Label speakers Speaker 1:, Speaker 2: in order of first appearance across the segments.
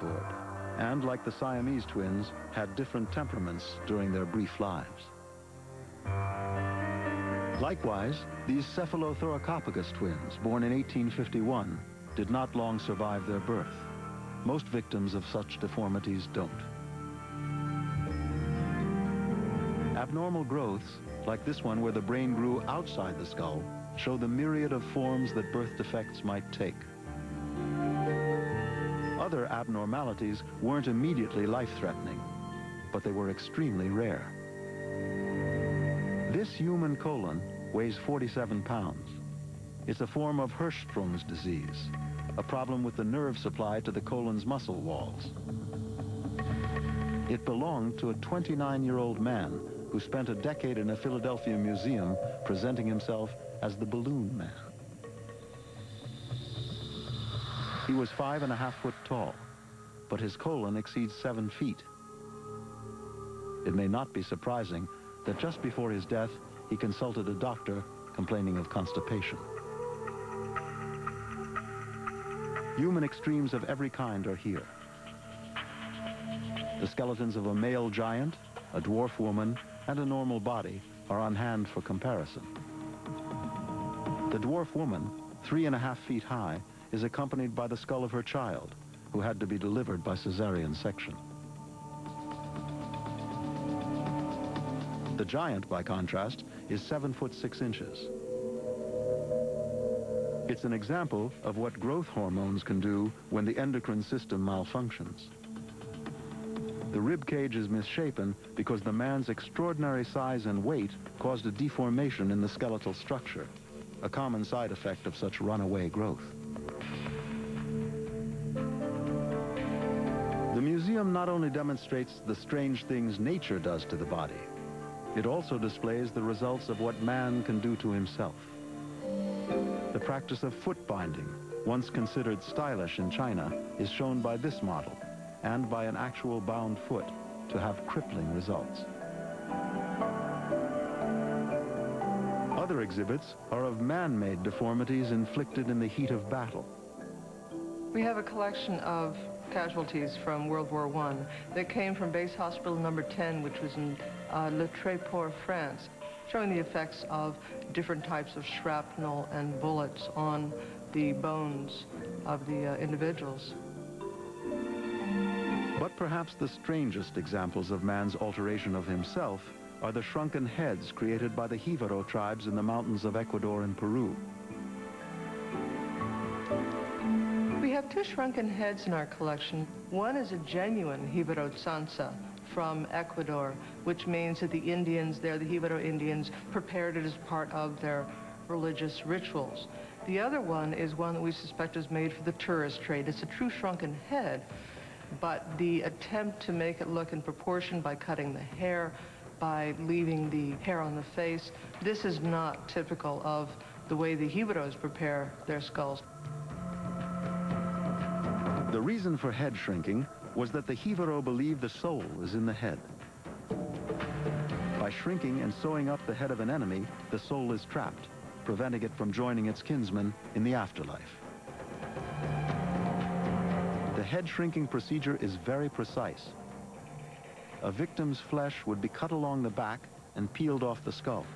Speaker 1: discord, and like the Siamese twins, had different temperaments during their brief lives. Likewise, these Cephalothoracopagus twins, born in 1851, did not long survive their birth. Most victims of such deformities don't. Abnormal growths, like this one where the brain grew outside the skull, show the myriad of forms that birth defects might take. Other abnormalities weren't immediately life-threatening, but they were extremely rare. This human colon weighs 47 pounds. It's a form of Hirschsprung's disease, a problem with the nerve supply to the colon's muscle walls. It belonged to a 29-year-old man who spent a decade in a Philadelphia museum presenting himself as the Balloon Man. He was 5.5 feet tall, but his colon exceeds 7 feet. It may not be surprising that just before his death, he consulted a doctor complaining of constipation. Human extremes of every kind are here. The skeletons of a male giant, a dwarf woman, and a normal body are on hand for comparison. The dwarf woman, 3.5 feet high, is accompanied by the skull of her child, who had to be delivered by cesarean section. The giant, by contrast, is 7 foot 6 inches. It's an example of what growth hormones can do when the endocrine system malfunctions. The rib cage is misshapen because the man's extraordinary size and weight caused a deformation in the skeletal structure, a common side effect of such runaway growth. The museum not only demonstrates the strange things nature does to the body, it also displays the results of what man can do to himself. The practice of foot binding, once considered stylish in China, is shown by this model, and by an actual bound foot, to have crippling results. Other exhibits are of man-made deformities inflicted in the heat of battle.
Speaker 2: We have a collection of casualties from World War I that came from Base Hospital number 10, which was in Le Tréport, France, showing the effects of different types of shrapnel and bullets on the bones of the individuals.
Speaker 1: But perhaps the strangest examples of man's alteration of himself are the shrunken heads created by the Jivaro tribes in the mountains of Ecuador and Peru.
Speaker 2: We have 2 shrunken heads in our collection. One is a genuine Jivaro Tsansa from Ecuador, which means that the Indians there, the Jivaro Indians, prepared it as part of their religious rituals. The other one is one that we suspect is made for the tourist trade. It's a true shrunken head, but the attempt to make it look in proportion by cutting the hair, by leaving the hair on the face, this is not typical of the way the Jivaros prepare their skulls.
Speaker 1: The reason for head shrinking was that the Jivaro believed the soul is in the head. By shrinking and sewing up the head of an enemy, the soul is trapped, preventing it from joining its kinsmen in the afterlife. The head shrinking procedure is very precise. A victim's flesh would be cut along the back and peeled off the skull.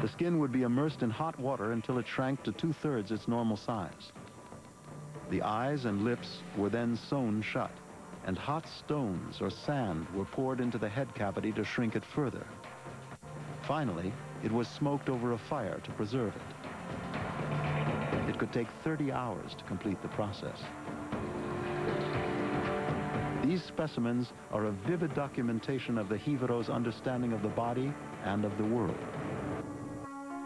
Speaker 1: The skin would be immersed in hot water until it shrank to 2/3 its normal size. The eyes and lips were then sewn shut, and hot stones or sand were poured into the head cavity to shrink it further. Finally, it was smoked over a fire to preserve it. It could take 30 hours to complete the process. These specimens are a vivid documentation of the Jivaro's understanding of the body and of the world.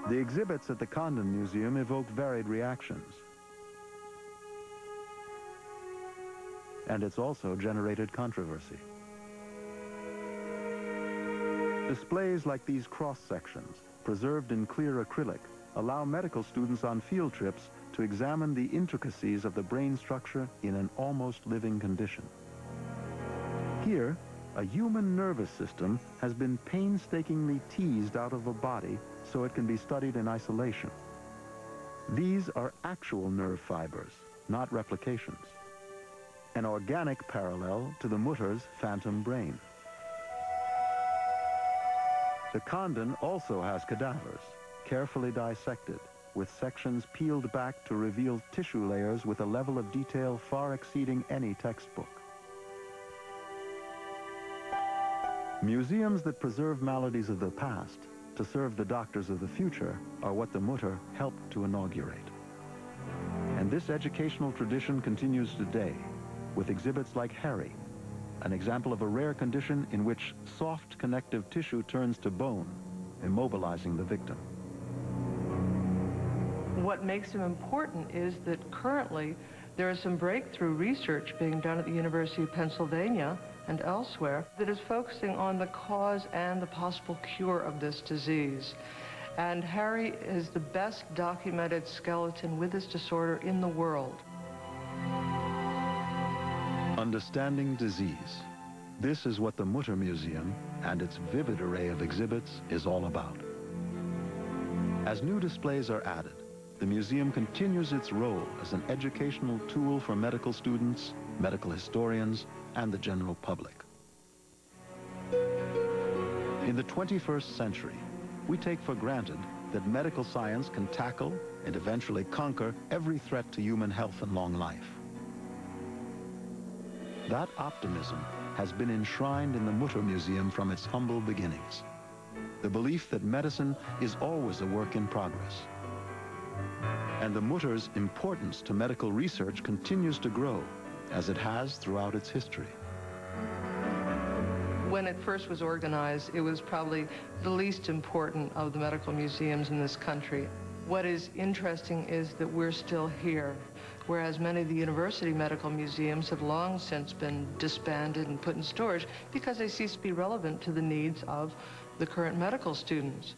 Speaker 1: The exhibits at the Condon Museum evoked varied reactions. And it's also generated controversy. Displays like these cross-sections, preserved in clear acrylic, allow medical students on field trips to examine the intricacies of the brain structure in an almost living condition. Here, a human nervous system has been painstakingly teased out of a body so it can be studied in isolation. These are actual nerve fibers, not replications. an organic parallel to the Mutter's phantom brain. The Kandon also has cadavers, carefully dissected, with sections peeled back to reveal tissue layers with a level of detail far exceeding any textbook. Museums that preserve maladies of the past to serve the doctors of the future are what the Mutter helped to inaugurate. And this educational tradition continues today with exhibits like Harry, an example of a rare condition in which soft connective tissue turns to bone, immobilizing the victim.
Speaker 2: What makes him important is that currently there is some breakthrough research being done at the University of Pennsylvania and elsewhere that is focusing on the cause and the possible cure of this disease. And Harry is the best documented skeleton with this disorder in the world.
Speaker 1: Understanding disease. This is what the Mutter Museum and its vivid array of exhibits is all about. As new displays are added, the museum continues its role as an educational tool for medical students, medical historians, and the general public. In the 21st century, we take for granted that medical science can tackle and eventually conquer every threat to human health and long life. That optimism has been enshrined in the Mutter Museum from its humble beginnings. The belief that medicine is always a work in progress. And the Mutter's importance to medical research continues to grow, as it has throughout its history.
Speaker 2: When it first was organized, it was probably the least important of the medical museums in this country. What is interesting is that we're still here, whereas many of the university medical museums have long since been disbanded and put in storage because they cease to be relevant to the needs of the current medical students.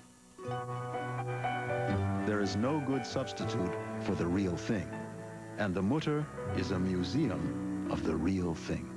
Speaker 1: There is no good substitute for the real thing, and the Mutter is a museum of the real thing.